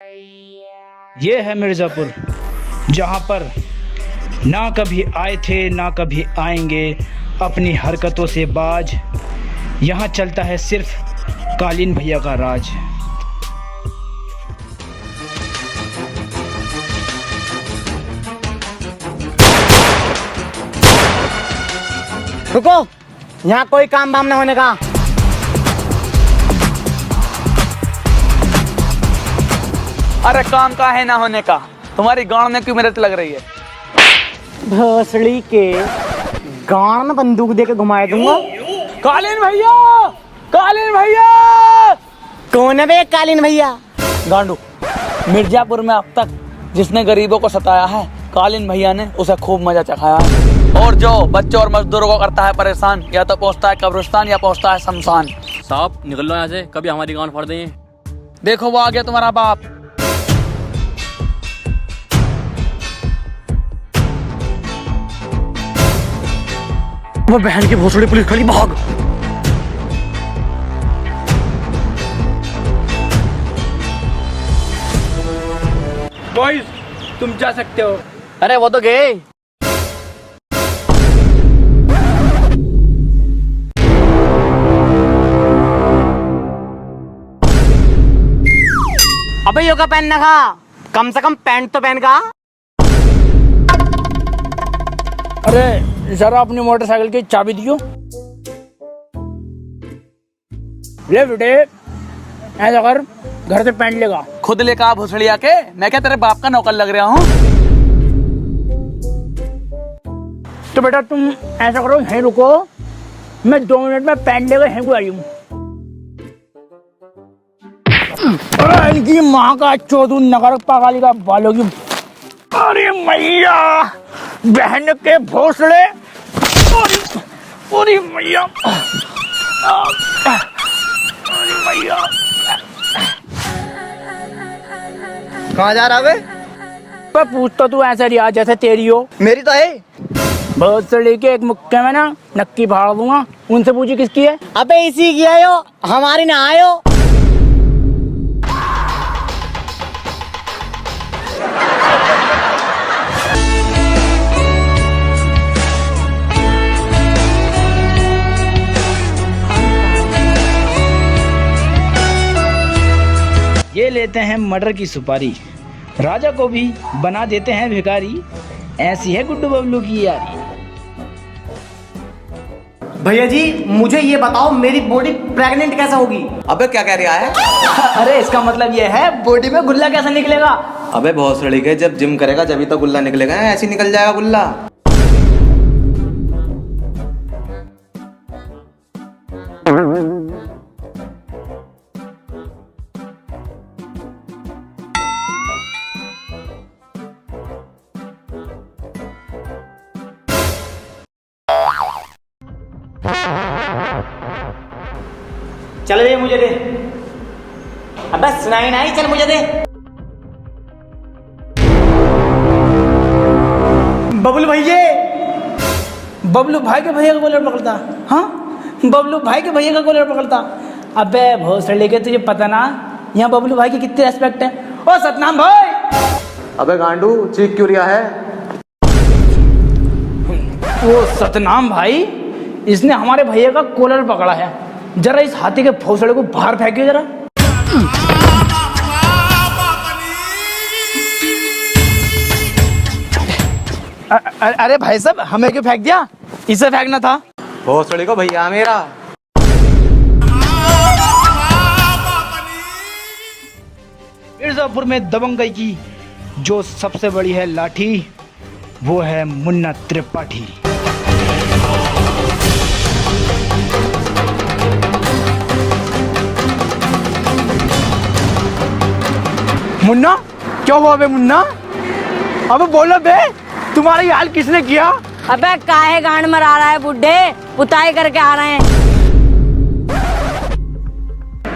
ये है मिर्ज़ापुर, जहाँ पर ना कभी आए थे ना कभी आएंगे, अपनी हरकतों से बाज। यहाँ चलता है सिर्फ कालीन भैया का राज। रुको, यहाँ कोई काम वाम ना होने का। अरे काम का है ना होने का, तुम्हारी गांड में क्यों मेहनत लग रही है? भोसड़ी के गांड में बंदूक दे के घुमाए दूंगा। कालीन भैया, कालीन भैया। कौन है बे कालीन भैया? गांडू, मिर्जापुर में अब तक जिसने गरीबों को सताया है, कालीन भैया ने उसे खूब मजा चखाया है। और जो बच्चों और मजदूरों को करता है परेशान, या तो पहुंचता है कब्रिस्तान या पहुंचता है शमशान। साहब निकल लो यहाँ से, कभी हमारी गांड फाड़ देंगे। देखो वो आ गया तुम्हारा बाप। वो बहन की भोसड़ी पुलिस खड़ी, भाग। बॉयज, तुम जा सकते हो। अरे वो तो गए। अबे योगा पहनना का, कम से कम पैंट तो पहन का। अरे जरा अपनी मोटरसाइकिल की चाबी दियो। ले बेटे, ऐसा कर, घर से पैंट लेगा। खुद लेकर आ भोसड़िया के, मैं क्या तेरे बाप का नौकर लग रहा हूँ? तो बेटा तुम ऐसा करो, यहीं रुको, मैं 2 मिनट में पैंट लेकर यहीं को आई हूँ। अरे इनकी माँ का चौधू नगर पागाली का बालों की। अरे मैया, बहन के भोसड़े। अरे मैया, अरे मैया। कहाँ जा रहा बे? पर पूछता तू ऐसा रिया जैसे तेरी हो। मेरी तो है। भोसड़ी के एक मुक्के में ना नक्की फाड़ दूंगा। उनसे पूछी किसकी है? अबे इसी की आयो, हमारी ना आयो। ये लेते हैं मटर की सुपारी, राजा को भी बना देते हैं भिखारी। ऐसी है गुड्डू बबलू की यारी। भैया जी मुझे ये बताओ, मेरी बॉडी प्रेग्नेंट कैसे होगी? अबे क्या कह रहा है? अरे इसका मतलब ये है बॉडी में गुल्ला कैसे निकलेगा? अबे बहुत सड़ी के, जब जिम करेगा जब तो गुल्ला निकलेगा, ऐसे ही निकल जाएगा गुल्ला। चल रे मुझे दे। अबे सुनाई नहीं, चल मुझे दे। बबलू भैया, बबलू भाई के भैया का कॉलर पकड़ता। हाँ, बबलू भाई के भैया का कॉलर पकड़ता। अबे भोसड़ी के, तुझे पता ना यहाँ बबलू भाई की कितनी रेस्पेक्ट है। ओ सतनाम भाई। अबे गांडू, चीख क्यों रिया है? ओ सतनाम भाई, इसने हमारे भैया का कॉलर पकड़ा है। जरा इस हाथी के भोसड़े को बाहर फेंकियो जरा। अरे भाई साहब, हमें क्यों फेंक दिया? इसे फेंकना था। बहुत सड़ी को भैया मेरा। मिर्जापुर में दबंगई की जो सबसे बड़ी है लाठी, वो है मुन्ना त्रिपाठी। मुन्ना, क्या हुआ बे मुन्ना? अबे बोलो बे, तुम्हारी हाल किसने किया? अबे काहे गांड मरा रहा है बुड्ढे, पुताई करके आ रहे हैं।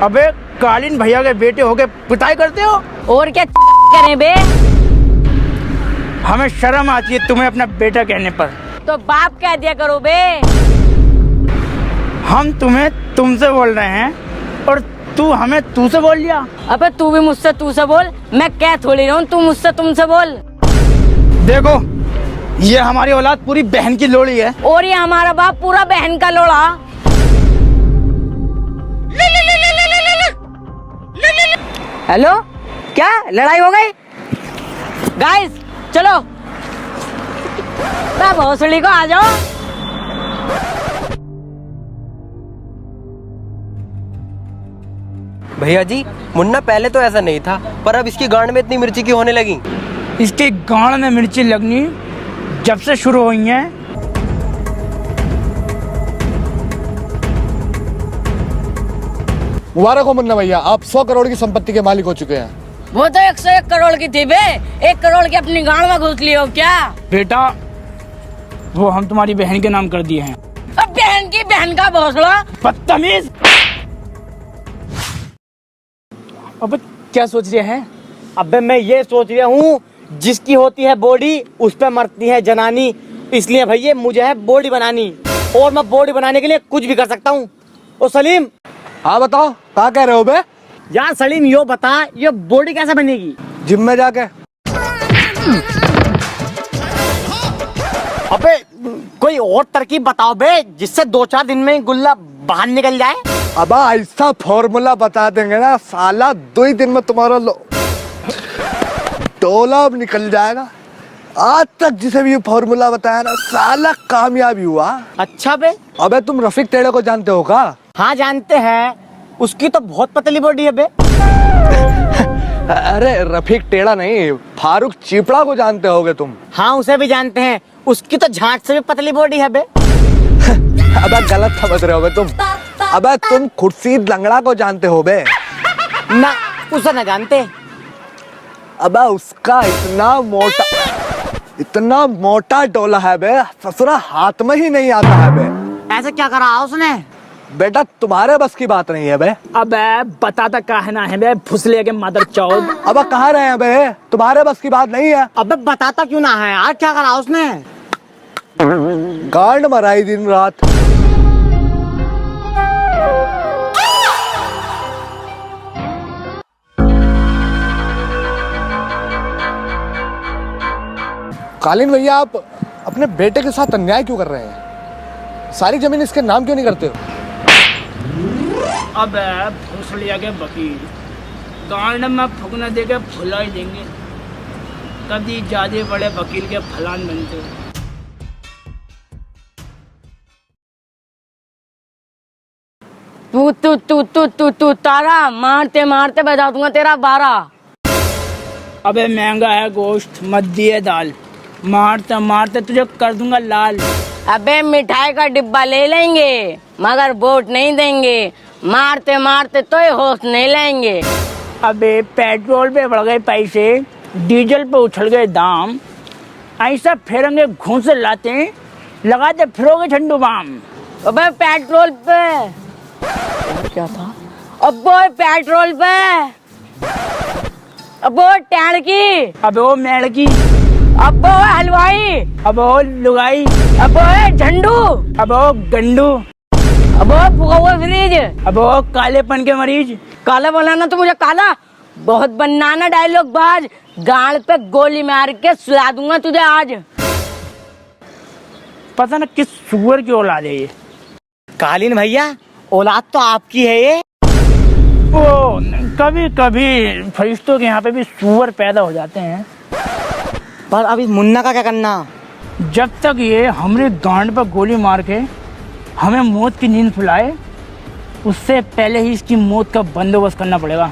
अबे कालीन भैया के बेटे होके पिटाई करते हो? और क्या करें बे? हमें शर्म आती है तुम्हें अपना बेटा कहने पर। तो बाप कह दिया करो बे। हम तुम्हें तुमसे बोल रहे हैं और तू हमें तू से बोल लिया। अबे तू भी मुझसे तू से बोल, मैं कह थोड़ी रहा हूँ तू मुझसे तुमसे बोल। देखो ये हमारी औलाद पूरी बहन की लोड़ी है और ये हमारा बाप पूरा बहन का लोड़ा। हेलो, क्या लड़ाई हो गई? गाइस चलो, भोसड़ी को आ जाओ। भैया जी, मुन्ना पहले तो ऐसा नहीं था, पर अब इसकी गांड में इतनी मिर्ची क्यों होने लगी? इसके गांड में मिर्ची लगनी जब से शुरू हुई है। मुबारक हो मुन्ना भैया, आप 100 करोड़ की संपत्ति के मालिक हो चुके हैं। वो तो 101 करोड़ की थी बे, 1 करोड़ की अपनी गांड में घुस लियो क्या? बेटा वो हम तुम्हारी बहन के नाम कर दिए हैं। अब बहन की बहन का भोसड़ा। बदतमीज। अब क्या सोच रहे हैं? अबे मैं ये सोच रहा हूँ, जिसकी होती है बॉडी उस पे मरती है जनानी, इसलिए भैया मुझे है बॉडी बनानी, और मैं बॉडी बनाने के लिए कुछ भी कर सकता हूँ। ओ सलीम। हाँ बताओ, क्या कह रहे हो बे? यार सलीम यो बता, ये बॉडी कैसे बनेगी? जिम में जाके। अबे कोई और तरकीब बताओ बे, जिससे 2-4 दिन में गुल्ला बाहर निकल जाए। अब ऐसा फॉर्मूला बता देंगे ना साला, 2 ही दिन में तुम्हारा डोला अब निकल जाएगा। आज तक जिसे भी ये फॉर्मूला बताया ना साला कामयाबी हुआ। अच्छा बे। अबे तुम रफीक टेढ़े को जानते हो का? हाँ जानते हैं, उसकी तो बहुत पतली बॉडी है बे। अरे रफीक टेढ़ा नहीं, फारूक चिपड़ा को जानते होगे तुम। हाँ उसे भी जानते हैं, उसकी तो झांट से भी पतली बॉडी है बे। अबे गलत समझ रहे हो बे तुम। अबे तुम खुर्शीद लंगड़ा को जानते हो बे? ना, उसे ना जानते। अबे उसका इतना मोटा डोला है बे, ससुरा हाथ में ही नहीं आता है बे। ऐसे क्या करा उसने? बेटा तुम्हारे बस की बात नहीं है बे। अबे बताता कहना है बे, फुसले के मदर चौद। अब कहाँ रहे हैं बे, तुम्हारे बस की बात नहीं है। अबे बताता क्यों ना है यार, क्या करा उसने? गांड मराई दिन रात। कालीन भैया, आप अपने बेटे के साथ अन्याय क्यों कर रहे हैं? सारी जमीन इसके नाम क्यों नहीं करते हो? अब भोसड़िया के वकील गांड में फुकना दे के फुला ही देंगे, कभी ज्यादा बड़े वकील के फलान बनते। तू तू तू तू तू तू तारा मारते मारते बजा दूंगा तेरा 12। अबे महंगा है गोश्त, मत दिए दाल, मारते मारते तुझे कर दूंगा लाल। अबे मिठाई का डिब्बा ले लेंगे मगर वोट नहीं देंगे, मारते मारते तो होश नहीं लेंगे। अबे पेट्रोल पे बढ़ गए पैसे, डीजल पे उछल गए दाम, ऐसा फेरेंगे घूस से लाते लगाते फिरोगे झंडू बाम। अबे पेट्रोल पे क्या था? अबो पेट्रोल पे, अबो टैड़ की, अबे वो मेड़ की, अबो हलवाई, अबे वो लुगाई, अबो झंडू, अबे वो गंडू, अबो फुका हुआ फ्रिज, अबे वो कालेपन के मरीज। काला बनाना तो मुझे काला, बहुत बनाना डायलॉग बाज, गाल पे गोली मार के सुला दूंगा तुझे आज। पता ना किस सुअर की औलाद है ये। कालीन भैया, औलाद तो आपकी है ये। ओ कभी कभी फरिश्तों के यहाँ पे भी सुअर पैदा हो जाते हैं। पर अभी मुन्ना का क्या करना? जब तक ये हमरे गांड पर गोली मार के हमें मौत की नींद सुलाए, उससे पहले ही इसकी मौत का बंदोबस्त करना पड़ेगा।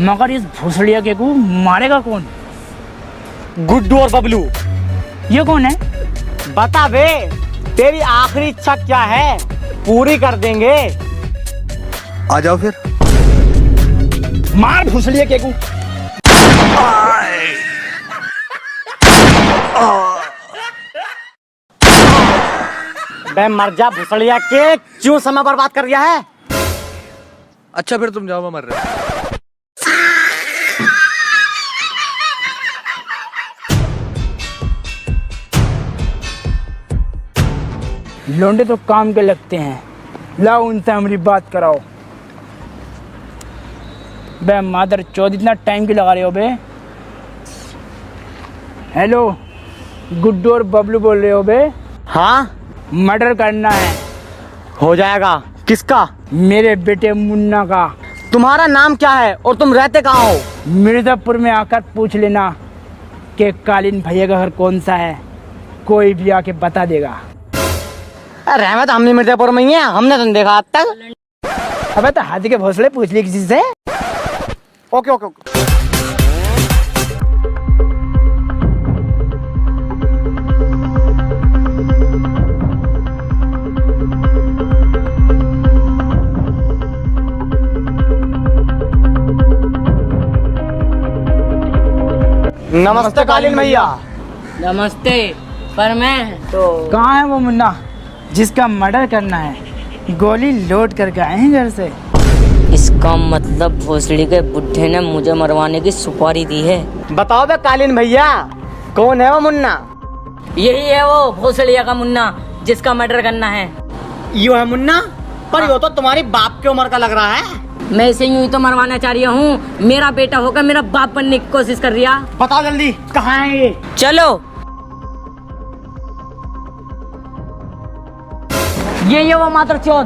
मगर इस भोसड़िया के को मारेगा कौन? गुड्डू और बबलू। ये कौन है? बता बे, तेरी आखिरी इच्छा क्या है, पूरी कर देंगे। आ जाओ फिर। मार भोसड़िया के को। बे मर जा भुसड़िया के, क्यों समय बर्बाद कर दिया है? अच्छा फिर तुम जाओ, मैं मर रहा हूं। लौंडे तो काम के लगते हैं, लाओ उनसे हमारी बात कराओ। बे मादर चौथ इतना टाइम क्यों लगा रहे हो बे? हेलो, गुड्डू और बबलू बोल रहे हो बे? हाँ मर्डर करना है। हो जाएगा। किसका? मेरे बेटे मुन्ना का। तुम्हारा नाम क्या है और तुम रहते कहाँ हो? मिर्जापुर में आकर पूछ लेना कि कालीन भैया का घर कौन सा है, कोई भी आके बता देगा। रहमत हम भी मिर्जापुर में ही है, हमने तो नहीं देखा आज तक। अबे तो हाथी के भोसले पूछ लिए किसी से। Okay okay okay. नमस्ते कालीन भैया। नमस्ते। पर मैं तो कहाँ है वो मुन्ना जिसका मर्डर करना है? गोली लोड करके आए हैं घर से। इसका मतलब भोसड़ी के बुड्ढे ने मुझे मरवाने की सुपारी दी है। बताओ बे कालीन भैया, कौन है वो मुन्ना? यही है वो भोसड़िया का मुन्ना जिसका मर्डर करना है। यो है मुन्ना? पर यो तो तुम्हारी बाप की उम्र का लग रहा है। मैं इसे यूं ही तो मरवाना चाह रही हूँ। मेरा बेटा होकर मेरा बाप बनने की कोशिश कर रहा। बताओ जल्दी, कहाँ है ये? चलो, ये वो मात्र चौथ